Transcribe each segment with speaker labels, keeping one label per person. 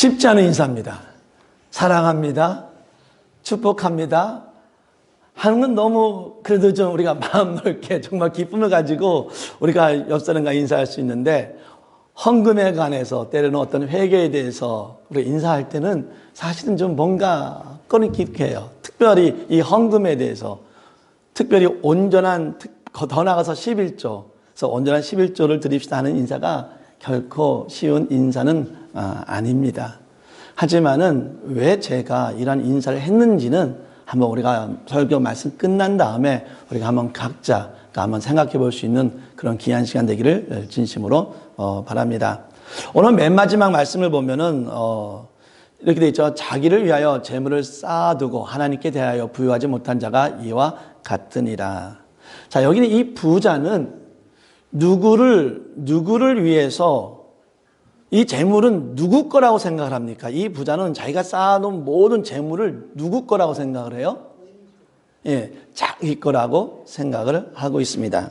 Speaker 1: 쉽지 않은 인사입니다. 사랑합니다. 축복합니다. 하는 건 너무 그래도 좀 우리가 마음 넓게 정말 기쁨을 가지고 우리가 옆 사람과 인사할 수 있는데, 헌금에 관해서 때로는 어떤 회개에 대해서 우리가 인사할 때는 사실은 좀 뭔가 꺼리끼해요. 특별히 이 헌금에 대해서, 특별히 온전한, 더 나아가서 11조, 그래서 온전한 11조를 드립시다 하는 인사가 결코 쉬운 인사는 아닙니다. 하지만은 왜 제가 이런 인사를 했는지는 한번 우리가 설교 말씀 끝난 다음에 우리가 한번 각자 한번 생각해 볼 수 있는 그런 귀한 시간 되기를 진심으로 바랍니다. 오늘 맨 마지막 말씀을 보면은 이렇게 돼 있죠. 자기를 위하여 재물을 쌓아두고 하나님께 대하여 부유하지 못한 자가 이와 같으니라. 자, 여기는 이 부자는 누구를 위해서, 이 재물은 누구 거라고 생각을 합니까? 이 부자는 자기가 쌓아놓은 모든 재물을 누구 거라고 생각을 해요? 예, 자기 거라고 생각을 하고 있습니다.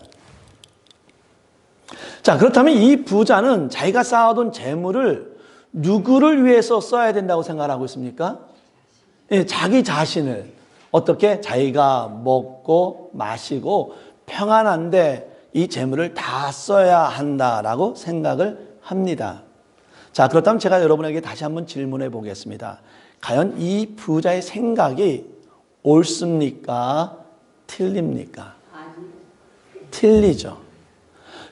Speaker 1: 자, 그렇다면 이 부자는 자기가 쌓아둔 재물을 누구를 위해서 써야 된다고 생각하고 있습니까? 예, 자기 자신을. 어떻게? 자기가 먹고 마시고 평안한데 이 재물을 다 써야 한다라고 생각을 합니다. 자, 그렇다면 제가 여러분에게 다시 한번 질문해 보겠습니다. 과연 이 부자의 생각이 옳습니까? 틀립니까? 틀리죠.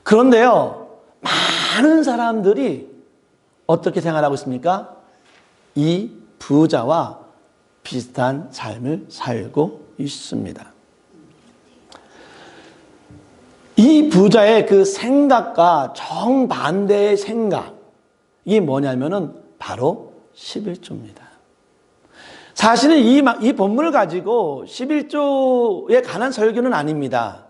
Speaker 1: 그런데요, 많은 사람들이 어떻게 생각하고 있습니까? 이 부자와 비슷한 삶을 살고 있습니다. 이 부자의 그 생각과 정반대의 생각이 뭐냐면은 바로 11조입니다. 사실은 이 본문을 가지고 11조에 관한 설교는 아닙니다.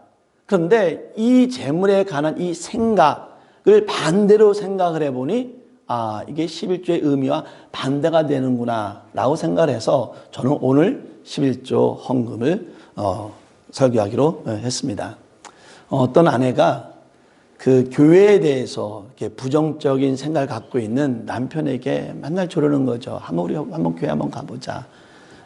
Speaker 1: 그런데 이 재물에 관한 이 생각을 반대로 생각을 해보니 이게 11조의 의미와 반대가 되는구나 라고 생각을 해서 저는 오늘 11조 헌금을 설교하기로 했습니다. 어떤 아내가 그 교회에 대해서 이렇게 부정적인 생각을 갖고 있는 남편에게 맨날 조르는 거죠. 우리 한번 교회 한번 가보자.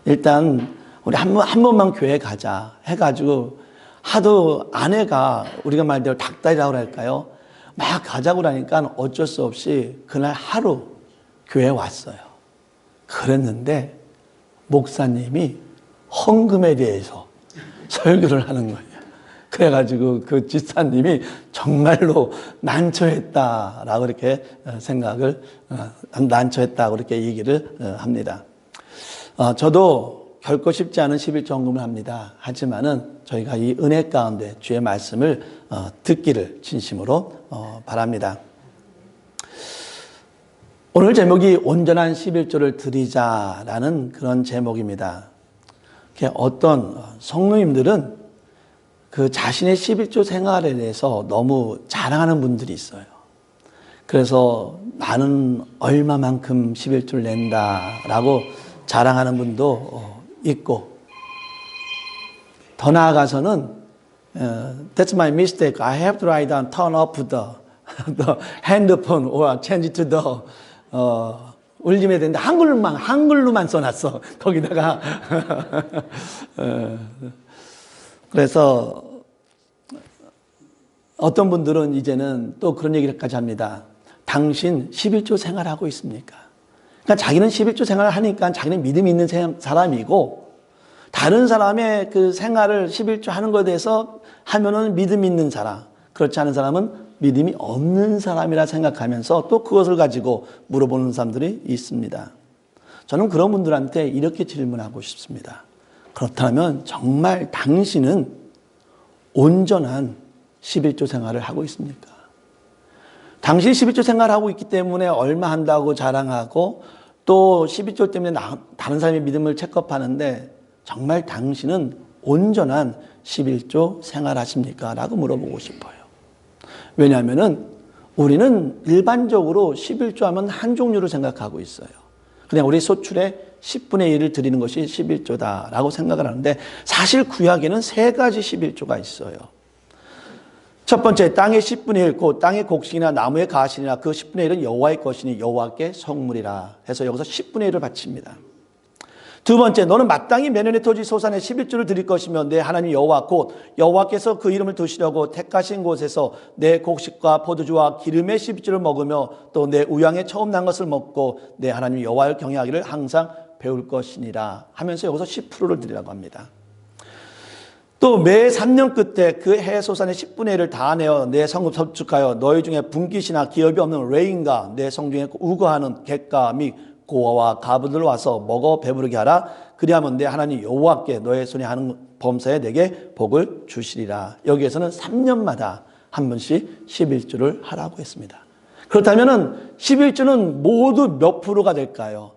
Speaker 1: 일단 우리 한 번만 교회 가자 해가지고 하도 아내가 우리가 말대로 닭다리라고 할까요? 막 가자고 하니까 어쩔 수 없이 그날 하루 교회에 왔어요. 그랬는데 목사님이 헌금에 대해서 설교를 하는 거예요. 그래가지고 그 집사님이 정말로 난처했다라고 이렇게 생각을, 난처했다고 이렇게 얘기를 합니다. 저도 결코 쉽지 않은 11조 헌금을 합니다. 하지만은 저희가 이 은혜 가운데 주의 말씀을 듣기를 진심으로 바랍니다. 오늘 제목이 온전한 11조를 드리자라는 그런 제목입니다. 어떤 성도님들은 그 자신의 11조 생활에 대해서 너무 자랑하는 분들이 있어요. 그래서 나는 얼마만큼 11조를 낸다라고 자랑하는 분도 있고, 더 나아가서는 That's my mistake. I have to write down, turn off the 핸드폰 or change to the 울림해야 되는데 한글로만 써놨어. 거기다가 그래서 어떤 분들은 이제는 또 그런 얘기까지 합니다. 당신 11조 생활하고 있습니까? 그러니까 자기는 11조 생활을 하니까 자기는 믿음이 있는 사람이고, 다른 사람의 그 생활을 11조 하는 것에 대해서 하면은 믿음이 있는 사람, 그렇지 않은 사람은 믿음이 없는 사람이라 생각하면서 또 그것을 가지고 물어보는 사람들이 있습니다. 저는 그런 분들한테 이렇게 질문하고 싶습니다. 그렇다면 정말 당신은 온전한 11조 생활을 하고 있습니까? 당신이 11조 생활을 하고 있기 때문에 얼마 한다고 자랑하고 또 11조 때문에 다른 사람의 믿음을 체크업하는데, 정말 당신은 온전한 11조 생활하십니까? 라고 물어보고 싶어요. 왜냐하면은 우리는 일반적으로 11조 하면 한 종류로 생각하고 있어요. 그냥 우리 소출의 10분의 1을 드리는 것이 11조다라고 생각을 하는데, 사실 구약에는 세 가지 11조가 있어요. 첫 번째, 땅의 10분의 1, 곧 땅의 곡식이나 나무의 가시나 그 10분의 1은 여호와의 것이니 여호와께 성물이라 해서 여기서 10분의 1을 바칩니다. 두 번째, 너는 마땅히 매년의 토지 소산의 11조를 드릴 것이며 내 하나님 여호와 곧 여호와께서 그 이름을 두시려고 택하신 곳에서 내 곡식과 포도주와 기름의 11조를 먹으며 또 내 우양에 처음 난 것을 먹고 내 하나님 여호와를 경외하기를 항상 배울 것이니라 하면서 여기서 10%를 드리라고 합니다. 또 매 3년 끝에 그 해 소산의 10분의 1을 다 내어 내 성읍 서축하여 너희 중에 분깃이나 기업이 없는 레인과 내 성중에 우거하는 객가 및 고아와 가부들 와서 먹어 배부르게 하라. 그리하면 내 하나님 여호와께 너의 손이 하는 범사에 내게 복을 주시리라. 여기에서는 3년마다 한 번씩 11조를 하라고 했습니다. 그렇다면 11조는 모두 몇 프로가 될까요?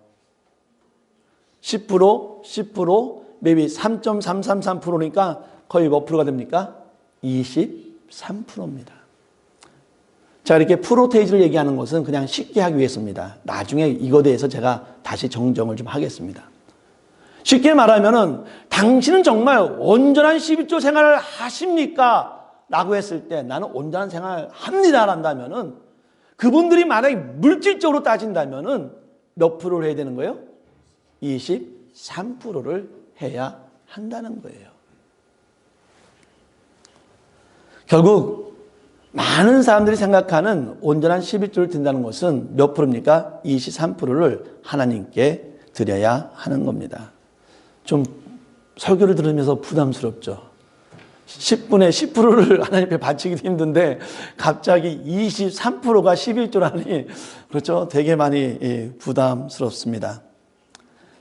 Speaker 1: 10%, 10%, maybe 3.333%니까 거의 몇 프로가 됩니까? 23%입니다. 자, 이렇게 프로테이지를 얘기하는 것은 그냥 쉽게 하기 위해서입니다. 나중에 이거에 대해서 제가 다시 정정을 좀 하겠습니다. 쉽게 말하면은 당신은 정말 온전한 11조 생활을 하십니까? 라고 했을 때 나는 온전한 생활을 합니다. 한다면은 그분들이 만약에 물질적으로 따진다면은 몇 프로를 해야 되는 거예요? 23%를 해야 한다는 거예요. 결국 많은 사람들이 생각하는 온전한 11조를 든다는 것은 몇 프로입니까? 23%를 하나님께 드려야 하는 겁니다. 좀 설교를 들으면서 부담스럽죠. 10분의 10%를 하나님 앞에 바치기도 힘든데 갑자기 23%가 11조라니 그렇죠? 되게 많이 부담스럽습니다.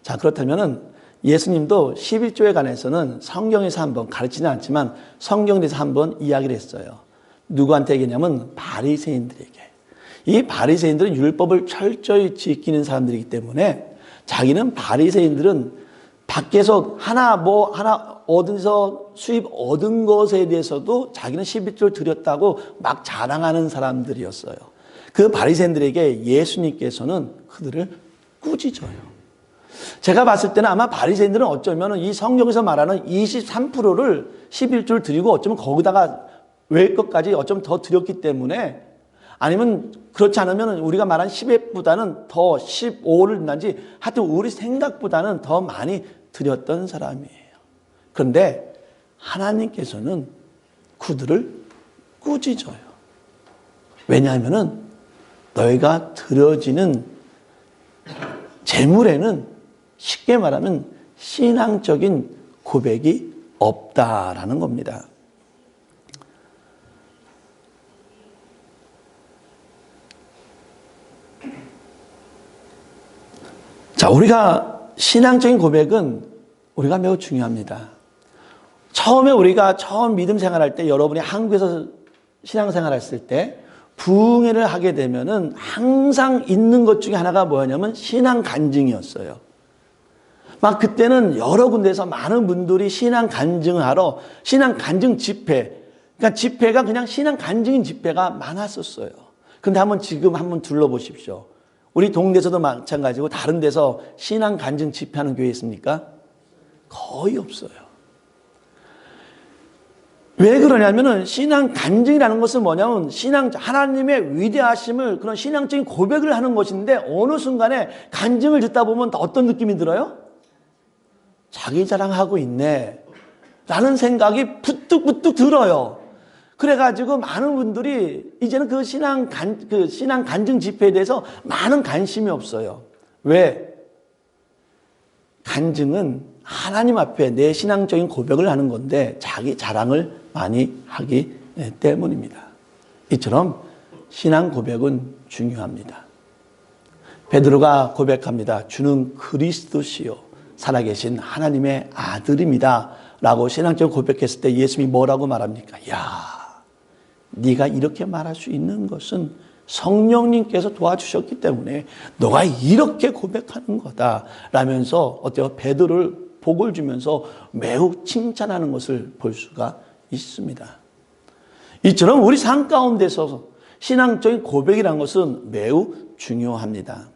Speaker 1: 자, 그렇다면은 예수님도 11조에 관해서는 성경에서 한번 가르치지는 않지만 성경에서 한번 이야기를 했어요. 누구한테 얘기냐면 바리새인들에게. 이 바리새인들은 율법을 철저히 지키는 사람들이기 때문에 자기는 바리새인들은 밖에서 하나 어디서 수입 얻은 것에 대해서도 자기는 11조를 드렸다고 막 자랑하는 사람들이었어요. 그 바리새인들에게 예수님께서는 그들을 꾸짖어요. 제가 봤을 때는 아마 바리새인들은 어쩌면 이 성경에서 말하는 23%를 11조를 드리고 어쩌면 거기다가 외 것까지 어쩌면 더 드렸기 때문에 아니면 그렇지 않으면 우리가 말한 10회보다는 더 15를 든지 하여튼 우리 생각보다는 더 많이 드렸던 사람이에요. 그런데 하나님께서는 그들을 꾸짖어요. 왜냐하면 너희가 드려지는 재물에는 쉽게 말하면 신앙적인 고백이 없다라는 겁니다. 자, 우리가 신앙적인 고백은 우리가 매우 중요합니다. 처음에 우리가 처음 믿음 생활할 때 여러분이 한국에서 신앙생활 했을 때 부흥회를 하게 되면은 항상 있는 것 중에 하나가 뭐냐면 신앙 간증이었어요. 막 그때는 여러 군데에서 많은 분들이 신앙 간증을 하러 신앙 간증 집회, 그러니까 집회가 그냥 신앙 간증인 집회가 많았었어요. 근데 지금 한번 둘러보십시오. 우리 동네에서도 마찬가지고 다른 데서 신앙 간증 집회하는 교회 있습니까? 거의 없어요. 왜 그러냐면은 신앙 간증이라는 것은 뭐냐면 하나님의 위대하심을 그런 신앙적인 고백을 하는 것인데 어느 순간에 간증을 듣다 보면 어떤 느낌이 들어요? 자기 자랑하고 있네 라는 생각이 부뚝부뚝 들어요. 그래가지고 많은 분들이 이제는 그 신앙 간증 집회에 대해서 많은 관심이 없어요. 왜? 간증은 하나님 앞에 내 신앙적인 고백을 하는 건데 자기 자랑을 많이 하기 때문입니다. 이처럼 신앙 고백은 중요합니다. 베드로가 고백합니다. 주는 그리스도시요 살아계신 하나님의 아들입니다 라고 신앙적으로 고백했을 때 예수님이 뭐라고 말합니까? 야, 네가 이렇게 말할 수 있는 것은 성령님께서 도와주셨기 때문에 너가 이렇게 고백하는 거다 라면서 어때요? 베드로를 복을 주면서 매우 칭찬하는 것을 볼 수가 있습니다. 이처럼 우리 삶 가운데서 신앙적인 고백이라는 것은 매우 중요합니다.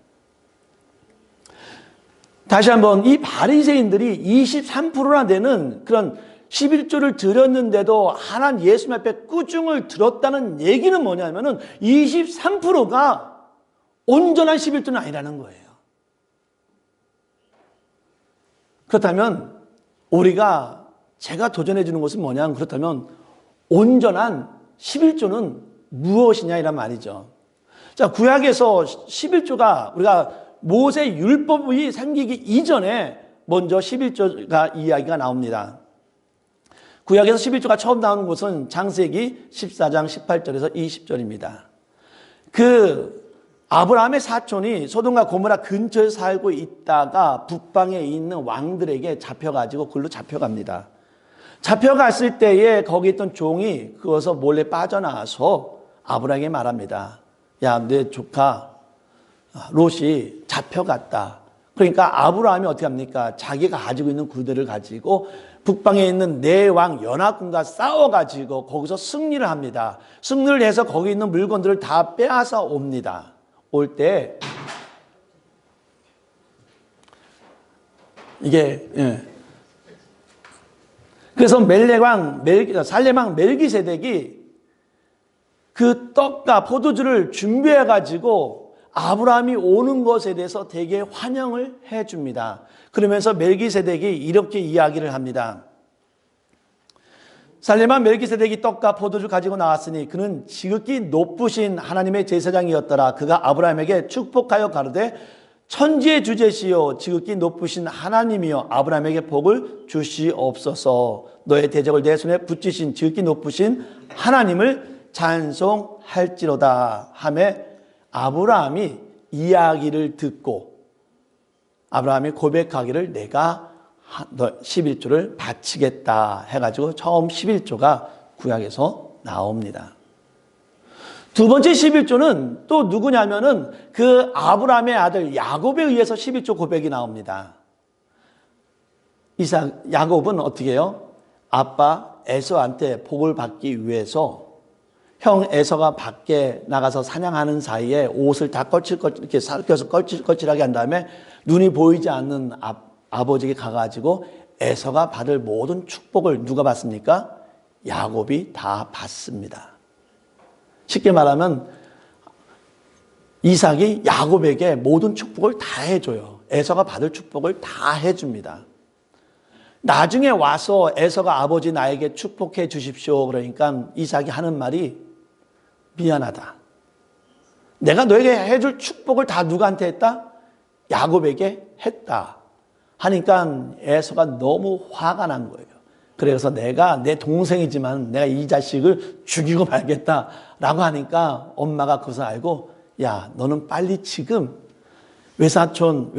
Speaker 1: 다시 한번 이 바리새인들이 23%나 되는 그런 11조를 드렸는데도 하나님 예수님 앞에 꾸중을 들었다는 얘기는 뭐냐면은 23%가 온전한 11조는 아니라는 거예요. 그렇다면 우리가 제가 도전해 주는 것은 뭐냐? 그렇다면 온전한 11조는 무엇이냐 이란 말이죠. 자, 구약에서 11조가 우리가 모세 율법이 생기기 이전에 먼저 11조가 이야기가 나옵니다. 구약에서 11조가 처음 나오는 곳은 창세기 14장 18절에서 20절입니다. 아브라함의 사촌이 소돔과 고모라 근처에 살고 있다가 북방에 있는 왕들에게 잡혀가지고 글로 잡혀갑니다. 잡혀갔을 때에 거기 있던 종이 그것을 몰래 빠져나와서 아브라함에게 말합니다. 야, 내 조카 롯이 잡혀갔다. 그러니까 아브라함이 어떻게 합니까? 자기가 가지고 있는 군대를 가지고 북방에 있는 네 왕 연합군과 싸워가지고 거기서 승리를 합니다. 승리를 해서 거기 있는 물건들을 다 빼앗아 옵니다. 올 때 이게 그래서 살렘왕 멜기세덱이 그 떡과 포도주를 준비해 가지고 아브라함이 오는 것에 대해서 되게 환영을 해 줍니다. 그러면서 멜기세덱이 이렇게 이야기를 합니다. 살렘왕 멜기세덱이 떡과 포도주를 가지고 나왔으니 그는 지극히 높으신 하나님의 제사장이었더라. 그가 아브라함에게 축복하여 가로되 천지의 주제시요 지극히 높으신 하나님이여 아브라함에게 복을 주시옵소서. 너의 대적을 내 손에 붙이신 지극히 높으신 하나님을 찬송할지로다 하매 아브라함이 이야기를 듣고 아브라함이 고백하기를 내가 11조를 바치겠다 해가지고 처음 11조가 구약에서 나옵니다. 두 번째 11조는 또 누구냐면은 그 아브라함의 아들 야곱에 의해서 11조 고백이 나옵니다. 야곱은 어떻게 해요? 아빠 에서한테 복을 받기 위해서 형 에서가 밖에 나가서 사냥하는 사이에 옷을 다 이렇게 살펴서 거칠하게 한 다음에 눈이 보이지 않는 아버지에게 가가지고 에서가 받을 모든 축복을 누가 받습니까? 야곱이 다 받습니다. 쉽게 말하면 이삭이 야곱에게 모든 축복을 다 해줘요. 에서가 받을 축복을 다 해줍니다. 나중에 와서 에서가 아버지 나에게 축복해 주십시오. 그러니까 이삭이 하는 말이 미안하다. 내가 너에게 해줄 축복을 다 누구한테 했다? 야곱에게 했다. 하니까 에서가 너무 화가 난 거예요. 그래서 내가 내 동생이지만 내가 이 자식을 죽이고 말겠다라고 하니까 엄마가 그것을 알고 야, 너는 빨리 지금 외삼촌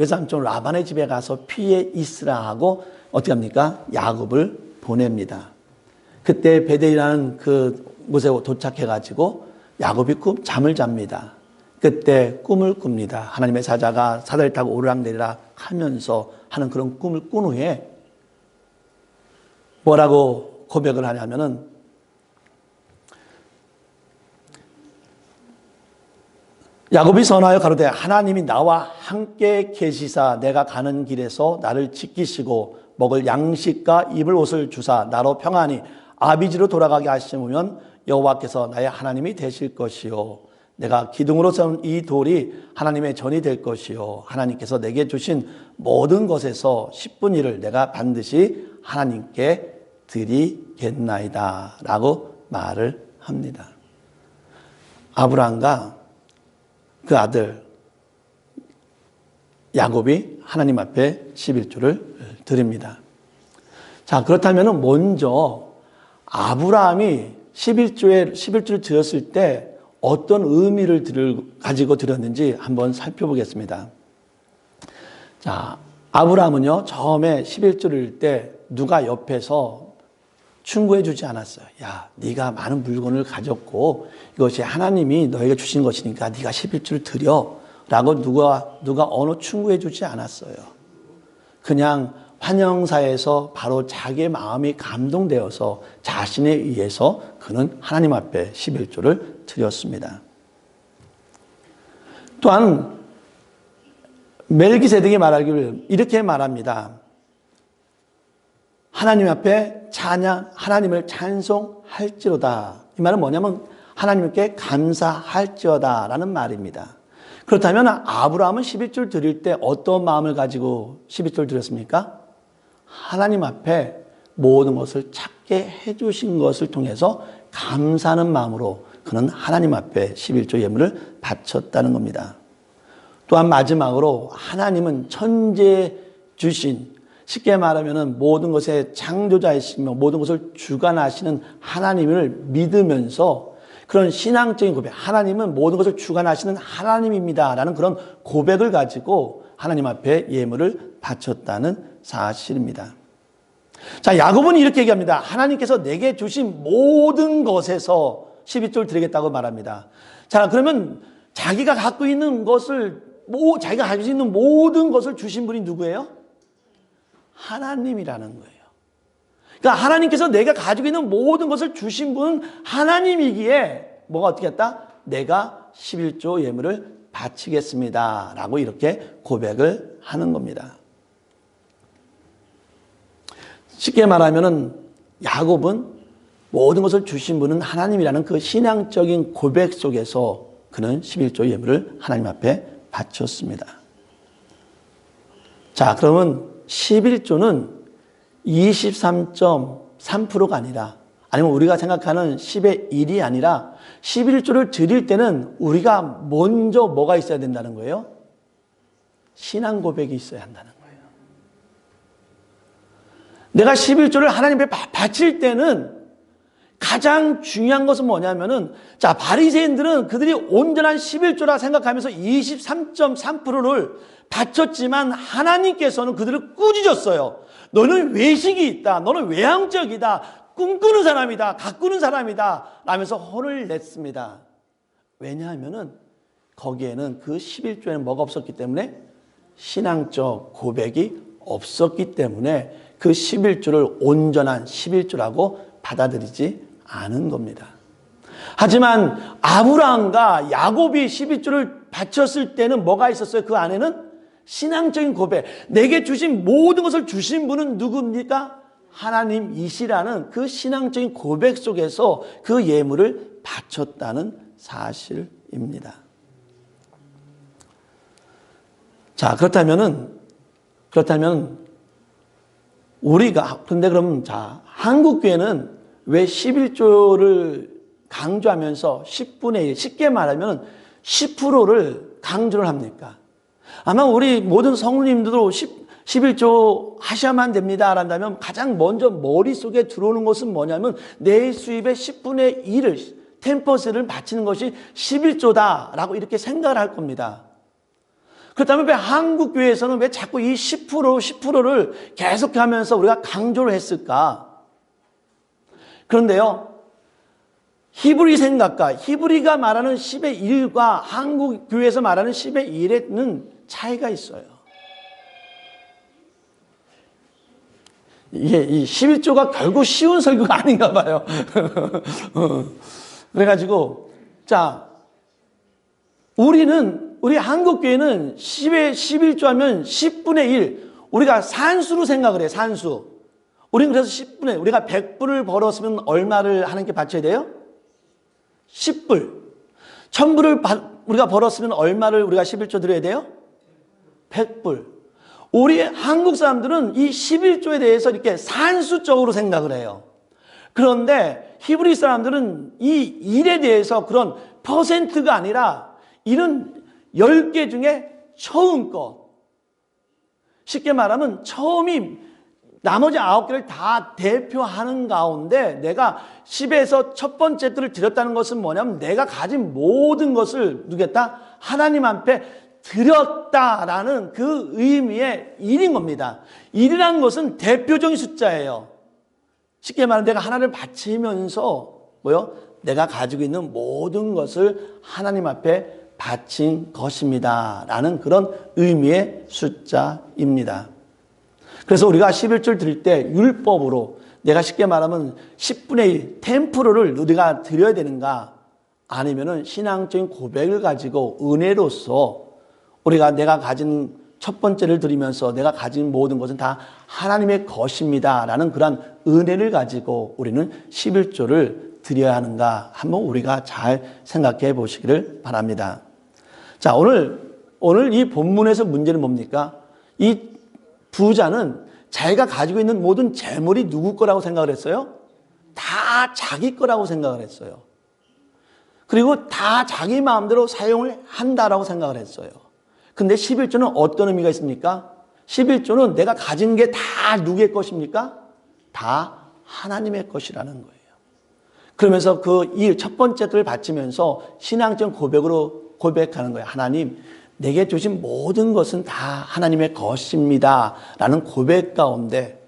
Speaker 1: 라반의 집에 가서 피해 있으라 하고 어떻게 합니까? 야곱을 보냅니다. 그때 베델이라는 그 곳에 도착해가지고 야곱이 잠을 잡니다. 그때 꿈을 꿉니다. 하나님의 사자가 사다리 타고 오르락내리락 하면서 하는 그런 꿈을 꾼 후에 뭐라고 고백을 하냐면은 야곱이 선하여 가로되 하나님이 나와 함께 계시사 내가 가는 길에서 나를 지키시고 먹을 양식과 입을 옷을 주사 나로 평안히 아비지로 돌아가게 하시면 여호와께서 나의 하나님이 되실 것이요 내가 기둥으로 세운 이 돌이 하나님의 전이 될 것이요 하나님께서 내게 주신 모든 것에서 10분의 1을 내가 반드시 하나님께 드리겠나이다 라고 말을 합니다. 아브라함과 그 아들 야곱이 하나님 앞에 11조를 드립니다. 자, 그렇다면 먼저 아브라함이 11조를 드렸을 때 어떤 의미를 가지고 드렸는지 한번 살펴보겠습니다. 자, 아브라함은요, 처음에 11조를 드릴 때 누가 옆에서 충고해 주지 않았어요. 야, 네가 많은 물건을 가졌고 이것이 하나님이 너에게 주신 것이니까 네가 11조를 드려 라고 누가 어느 충고해 주지 않았어요. 그냥 환영사에서 바로 자기의 마음이 감동되어서 자신에 의해서 그는 하나님 앞에 11조를 드렸습니다. 또한 멜기세덱이 말하기를 이렇게 말합니다. 하나님 앞에 하나님을 찬송할지로다. 이 말은 뭐냐면 하나님께 감사할지어다 라는 말입니다. 그렇다면 아브라함은 11조를 드릴 때 어떤 마음을 가지고 11조를 드렸습니까? 하나님 앞에 모든 것을 찾게 해주신 것을 통해서 감사하는 마음으로 그는 하나님 앞에 11조 예물을 바쳤다는 겁니다. 또한 마지막으로 하나님은 천지에 주신, 쉽게 말하면 모든 것의 창조자이시며 모든 것을 주관하시는 하나님을 믿으면서 그런 신앙적인 고백, 하나님은 모든 것을 주관하시는 하나님입니다 라는 그런 고백을 가지고 하나님 앞에 예물을 바쳤다는 사실입니다. 자, 야곱은 이렇게 얘기합니다. 하나님께서 내게 주신 모든 것에서 12조를 드리겠다고 말합니다. 자, 그러면 자기가 갖고 있는 것을, 자기가 가지고 있는 모든 것을 주신 분이 누구예요? 하나님이라는 거예요. 그러니까 하나님께서 내가 가지고 있는 모든 것을 주신 분은 하나님이기에 뭐가 어떻게 했다? 내가 11조 예물을 바치겠습니다 라고 이렇게 고백을 하는 겁니다. 쉽게 말하면 야곱은 모든 것을 주신 분은 하나님이라는 그 신앙적인 고백 속에서 그는 11조 예물을 하나님 앞에 바쳤습니다. 자, 그러면 11조는 23.3%가 아니라, 아니면 우리가 생각하는 10의 1이 아니라 11조를 드릴 때는 우리가 먼저 뭐가 있어야 된다는 거예요? 신앙 고백이 있어야 한다는 거예요. 내가 11조를 하나님 앞에 바칠 때는 가장 중요한 것은 뭐냐면은, 자, 바리새인들은 그들이 온전한 11조라 생각하면서 23.3%를 바쳤지만 하나님께서는 그들을 꾸짖었어요. 너는 외식이 있다. 너는 외향적이다. 꿈꾸는 사람이다. 가꾸는 사람이다. 라면서 혼을 냈습니다. 왜냐하면은 거기에는 그 11조에는 뭐가 없었기 때문에? 신앙적 고백이 없었기 때문에 그 11조를 온전한 11조라고 받아들이지 않은 겁니다. 하지만 아브라함과 야곱이 11조를 바쳤을 때는 뭐가 있었어요? 그 안에는 신앙적인 고백, 내게 주신 모든 것을 주신 분은 누굽니까? 하나님이시라는 그 신앙적인 고백 속에서 그 예물을 바쳤다는 사실입니다. 자, 그렇다면 우리가, 근데 그럼 자, 한국교회는 왜 11조를 강조하면서 10분의 1, 쉽게 말하면 10%를 강조를 합니까? 아마 우리 모든 성도님들도 11조 하셔야만 됩니다 라면 가장 먼저 머릿속에 들어오는 것은 뭐냐면 내 수입의 10분의 1을, 10%를 바치는 것이 11조다 라고 이렇게 생각을 할 겁니다. 그렇다면 왜 한국교회에서는 왜 자꾸 이 10%를 계속하면서 우리가 강조를 했을까? 그런데요, 히브리 생각과 히브리가 말하는 10의 1과 한국교회에서 말하는 10의 1에는 차이가 있어요. 이게 이 11조가 결국 쉬운 설교가 아닌가 봐요. 그래가지고, 자, 우리 한국교회는 10에 11조 하면 10분의 1, 우리가 산수로 생각을 해요, 산수. 우리는 그래서 10분의 1, 우리가 100불을 벌었으면 얼마를 하나님께 바쳐야 돼요? 10불. 1000불을 우리가 벌었으면 얼마를 우리가 11조 드려야 돼요? 100불. 우리 한국 사람들은 이 11조에 대해서 이렇게 산수적으로 생각을 해요. 그런데 히브리 사람들은 이 일에 대해서 그런 퍼센트가 아니라 이는 10개 중에 처음 것. 쉽게 말하면 처음이 나머지 9개를 다 대표하는 가운데 내가 10에서 첫 번째 들을 드렸다는 것은 뭐냐면 내가 가진 모든 것을 누겠다? 하나님 앞에 드렸다라는 그 의미의 1인 겁니다. 1이라는 것은 대표적인 숫자예요. 쉽게 말하면 내가 하나를 바치면서 뭐요? 내가 가지고 있는 모든 것을 하나님 앞에 바친 것입니다 라는 그런 의미의 숫자입니다. 그래서 우리가 11조를 드릴 때 율법으로 내가 쉽게 말하면 10분의 1, 10%를 우리가 드려야 되는가? 아니면은 신앙적인 고백을 가지고 은혜로서 우리가 내가 가진 첫 번째를 드리면서 내가 가진 모든 것은 다 하나님의 것입니다 라는 그런 은혜를 가지고 우리는 11조를 드려야 하는가 한번 우리가 잘 생각해 보시기를 바랍니다. 자, 오늘 이 본문에서 문제는 뭡니까? 이 부자는 자기가 가지고 있는 모든 재물이 누구 거라고 생각을 했어요? 다 자기 거라고 생각을 했어요. 그리고 다 자기 마음대로 사용을 한다라고 생각을 했어요. 근데 11조는 어떤 의미가 있습니까? 11조는 내가 가진 게 다 누구의 것입니까? 다 하나님의 것이라는 거예요. 그러면서 이 첫 번째 것을 바치면서 신앙적 고백으로 고백하는 거예요. 하나님, 내게 주신 모든 것은 다 하나님의 것입니다 라는 고백 가운데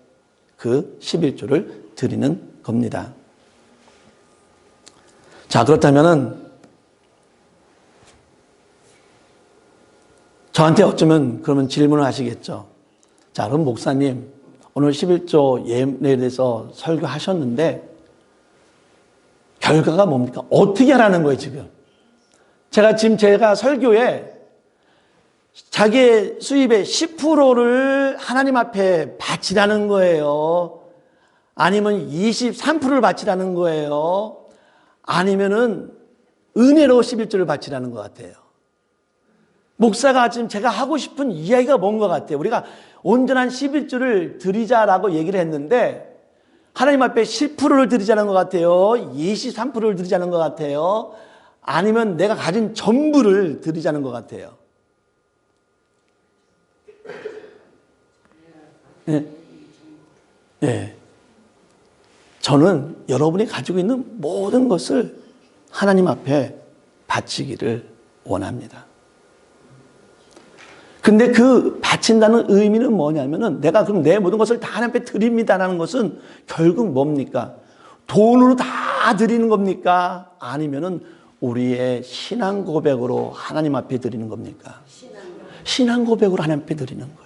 Speaker 1: 그 11조를 드리는 겁니다. 자, 그렇다면은 저한테 어쩌면 그러면 질문을 하시겠죠. 자, 그럼 목사님, 오늘 11조 예물에 대해서 설교하셨는데 결과가 뭡니까? 어떻게 하라는 거예요, 지금? 제가 설교에 자기의 수입의 10%를 하나님 앞에 바치라는 거예요. 아니면 23%를 바치라는 거예요. 아니면은 은혜로 11조를 바치라는 것 같아요. 목사가 지금 제가 하고 싶은 이야기가 뭔 것 같아요. 우리가 온전한 11조를 드리자라고 얘기를 했는데 하나님 앞에 10%를 드리자는 것 같아요. 23%를 드리자는 것 같아요. 아니면 내가 가진 전부를 드리자는 것 같아요. 네. 네. 저는 여러분이 가지고 있는 모든 것을 하나님 앞에 바치기를 원합니다. 근데 그 바친다는 의미는 뭐냐면은 내가 그럼 내 모든 것을 다 하나님 앞에 드립니다라는 것은 결국 뭡니까? 돈으로 다 드리는 겁니까? 아니면은 우리의 신앙 고백으로 하나님 앞에 드리는 겁니까? 신앙 고백으로 하나님 앞에 드리는 거예요.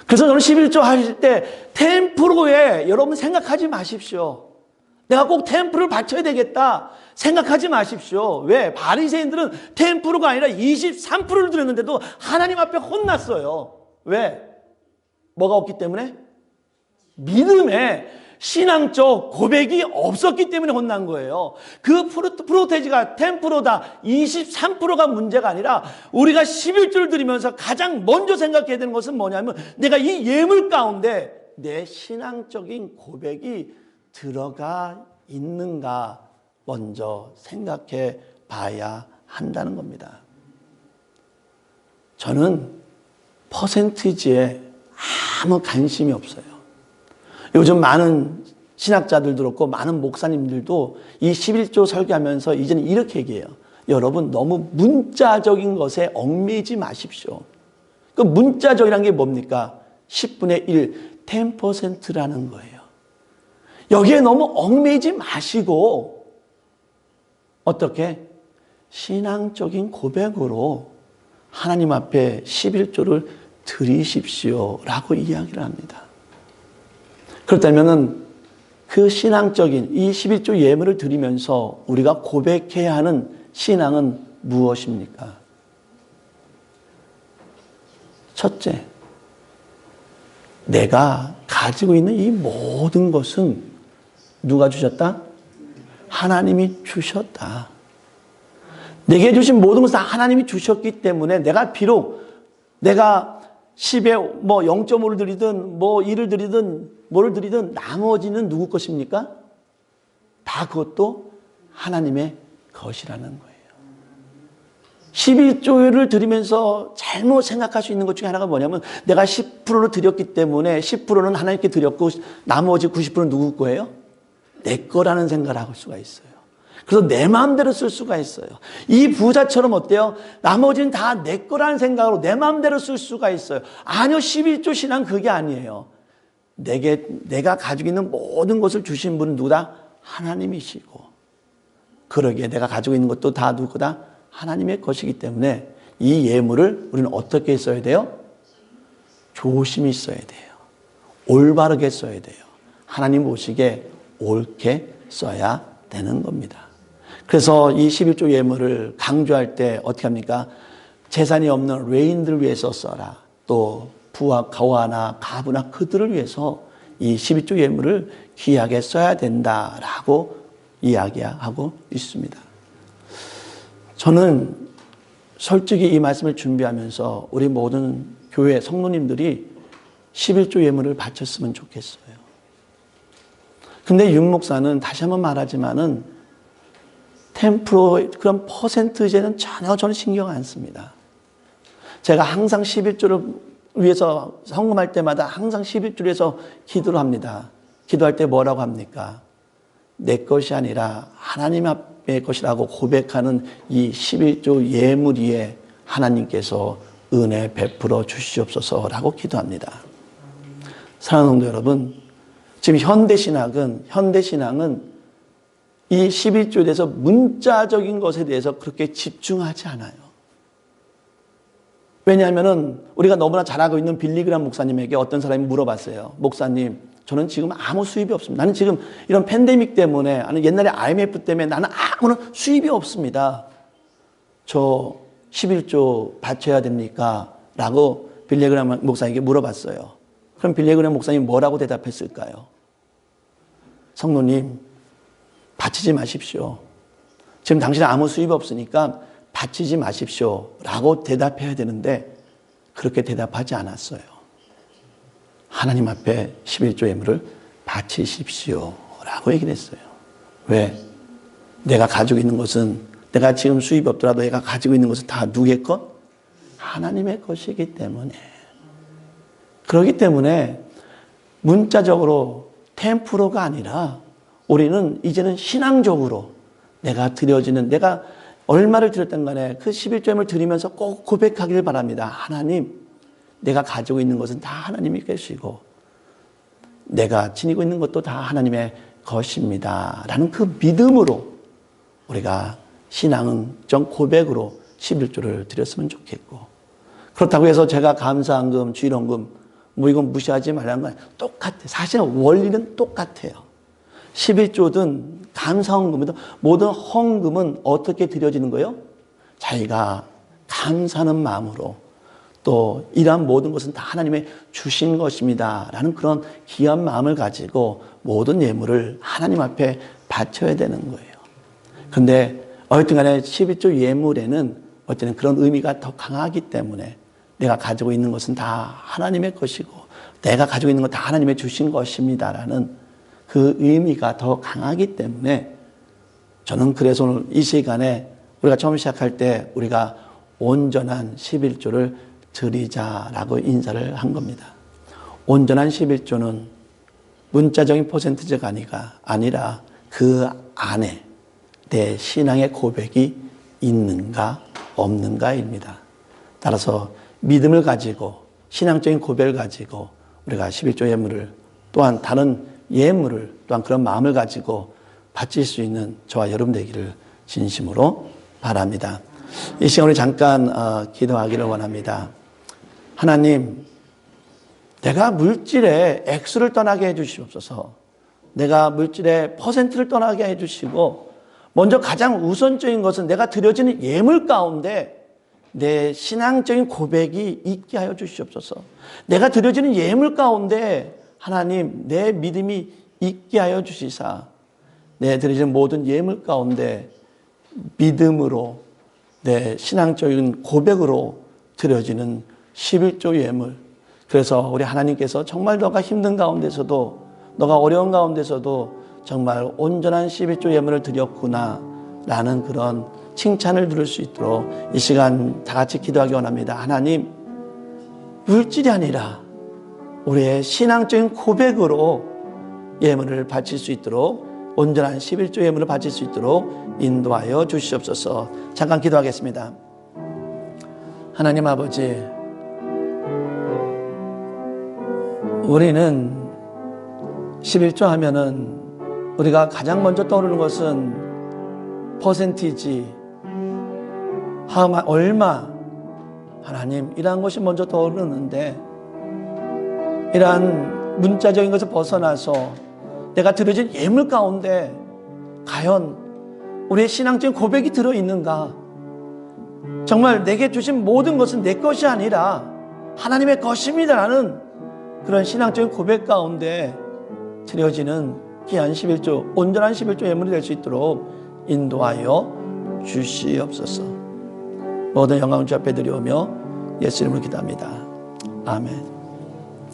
Speaker 1: 그래서 저는 11조 하실 때 10%에 여러분 생각하지 마십시오. 내가 꼭 10%를 바쳐야 되겠다 생각하지 마십시오. 왜? 바리새인들은 10%가 아니라 23%를 드렸는데도 하나님 앞에 혼났어요. 왜? 뭐가 없기 때문에? 믿음에 신앙적 고백이 없었기 때문에 혼난 거예요. 그 프로테지가 10%다 23%가 문제가 아니라 우리가 11조를 드리면서 가장 먼저 생각해야 되는 것은 뭐냐면 내가 이 예물 가운데 내 신앙적인 고백이 들어가 있는가 먼저 생각해 봐야 한다는 겁니다. 저는 퍼센티지에 아무 관심이 없어요. 요즘 많은 신학자들도 그렇고 많은 목사님들도 이 11조 설교하면서 이제는 이렇게 얘기해요. 여러분 너무 문자적인 것에 얽매이지 마십시오. 그 문자적이라는 게 뭡니까? 10분의 1, 10%라는 거예요. 여기에 너무 얽매이지 마시고 어떻게? 신앙적인 고백으로 하나님 앞에 11조를 드리십시오라고 이야기를 합니다. 그렇다면 그 신앙적인 이 11조 예물을 드리면서 우리가 고백해야 하는 신앙은 무엇입니까? 첫째, 내가 가지고 있는 이 모든 것은 누가 주셨다? 하나님이 주셨다. 내게 주신 모든 것은 하나님이 주셨기 때문에 내가 비록 내가 10에 0.5를 드리든 1을 드리든 뭐를 드리든 나머지는 누구 것입니까? 다 그것도 하나님의 것이라는 거예요. 11조를 드리면서 잘못 생각할 수 있는 것 중에 하나가 뭐냐면 내가 10%를 드렸기 때문에 10%는 하나님께 드렸고 나머지 90%는 누구 거예요? 내 거라는 생각을 할 수가 있어요. 그래서 내 마음대로 쓸 수가 있어요. 이 부자처럼 어때요? 나머지는 다 내 거라는 생각으로 내 마음대로 쓸 수가 있어요. 아니요, 11조 신앙 그게 아니에요. 내가 가지고 있는 모든 것을 주신 분은 누구다? 하나님이시고. 그러기에 내가 가지고 있는 것도 다 누구다? 하나님의 것이기 때문에 이 예물을 우리는 어떻게 써야 돼요? 조심히 써야 돼요. 올바르게 써야 돼요. 하나님 보시기에 옳게 써야 되는 겁니다. 그래서 이 11조 예물을 강조할 때 어떻게 합니까? 재산이 없는 외인들을 위해서 써라. 또 부와 가와나 가부나 그들을 위해서 이 12조 예물을 귀하게 써야 된다라고 이야기하고 있습니다. 저는 솔직히 이 말씀을 준비하면서 우리 모든 교회 성도님들이 11조 예물을 바쳤으면 좋겠어요. 근데 윤 목사는 다시 한번 말하지만은 10% 그런 퍼센트제는 전혀 저는 신경 안 씁니다. 제가 항상 11조를 위해서 헌금할 때마다 항상 11조를 위해서 기도를 합니다. 기도할 때 뭐라고 합니까? 내 것이 아니라 하나님 앞의 것이라고 고백하는 이 11조 예물 위에 하나님께서 은혜 베풀어 주시옵소서라고 기도합니다. 사랑하는 성도 여러분, 지금 현대신앙은 이 11조에 대해서 문자적인 것에 대해서 그렇게 집중하지 않아요. 왜냐하면 우리가 너무나 잘 알고 있는 빌리그람 목사님에게 어떤 사람이 물어봤어요. 목사님, 저는 지금 아무 수입이 없습니다. 나는 지금 이런 팬데믹 때문에, 아니 옛날에 IMF 때문에 나는 아무런 수입이 없습니다. 저 11조 바쳐야 됩니까? 라고 빌리그람 목사에게 물어봤어요. 그럼 빌리그람 목사님이 뭐라고 대답했을까요? 성도님, 바치지 마십시오. 지금 당신은 아무 수입이 없으니까 바치지 마십시오. 라고 대답해야 되는데 그렇게 대답하지 않았어요. 하나님 앞에 11조 예물을 바치십시오. 라고 얘기를 했어요. 왜? 내가 가지고 있는 것은, 내가 지금 수입이 없더라도 내가 가지고 있는 것은 다 누구의 것? 하나님의 것이기 때문에. 그렇기 때문에 문자적으로 10%가 아니라 우리는 이제는 신앙적으로 내가 얼마를 드렸던 간에 그 11조를 드리면서 꼭 고백하기를 바랍니다. 하나님, 내가 가지고 있는 것은 다 하나님이 계시고 내가 지니고 있는 것도 다 하나님의 것입니다. 라는 그 믿음으로 우리가 신앙적 고백으로 11조를 드렸으면 좋겠고, 그렇다고 해서 제가 감사헌금, 주일헌금 뭐 이건 무시하지 말라는 건 똑같아요. 사실은 원리는 똑같아요. 11조든 감사헌금이든 모든 헌금은 어떻게 드려지는 거예요? 자기가 감사하는 마음으로, 또 이러한 모든 것은 다 하나님의 주신 것입니다 라는 그런 귀한 마음을 가지고 모든 예물을 하나님 앞에 바쳐야 되는 거예요. 그런데 어쨌든 간에 11조 예물에는 어쨌든 그런 의미가 더 강하기 때문에 내가 가지고 있는 것은 다 하나님의 것이고 내가 가지고 있는 것 다 하나님의 주신 것입니다 라는 그 의미가 더 강하기 때문에 저는 그래서 오늘 이 시간에 우리가 처음 시작할 때 우리가 온전한 11조를 드리자라고 인사를 한 겁니다. 온전한 11조는 문자적인 퍼센트제가 아니라 그 안에 내 신앙의 고백이 있는가 없는가입니다. 따라서 믿음을 가지고 신앙적인 고백을 가지고 우리가 11조 예물을, 또한 다른 예물을, 또한 그런 마음을 가지고 바칠 수 있는 저와 여러분 되기를 진심으로 바랍니다. 이 시간 우리 잠깐 기도하기를 원합니다. 하나님, 내가 물질의 액수를 떠나게 해주시옵소서. 내가 물질의 퍼센트를 떠나게 해주시고 먼저 가장 우선적인 것은 내가 드려지는 예물 가운데 내 신앙적인 고백이 있게 하여 주시옵소서. 내가 드려지는 예물 가운데 하나님, 내 믿음이 있게 하여 주시사 내 드려지는 모든 예물 가운데 믿음으로 내 신앙적인 고백으로 드려지는 11조 예물. 그래서 우리 하나님께서 정말 너가 힘든 가운데서도, 너가 어려운 가운데서도 정말 온전한 11조 예물을 드렸구나 라는 그런 칭찬을 들을 수 있도록 이 시간 다 같이 기도하기 원합니다. 하나님, 물질이 아니라 우리의 신앙적인 고백으로 예물을 바칠 수 있도록, 온전한 11조 예물을 바칠 수 있도록 인도하여 주시옵소서. 잠깐 기도하겠습니다. 하나님 아버지, 우리는 11조 하면은 우리가 가장 먼저 떠오르는 것은 퍼센티지, 얼마, 하나님, 이러한 것이 먼저 떠오르는데 이러한 문자적인 것을 벗어나서 내가 드려진 예물 가운데 과연 우리의 신앙적인 고백이 들어있는가? 정말 내게 주신 모든 것은 내 것이 아니라 하나님의 것입니다라는 그런 신앙적인 고백 가운데 드려지는 귀한 11조, 온전한 11조 예물이 될 수 있도록 인도하여 주시옵소서. 모든 영광을 주 앞에 드려오며 예수 이름으로 기도합니다. 아멘.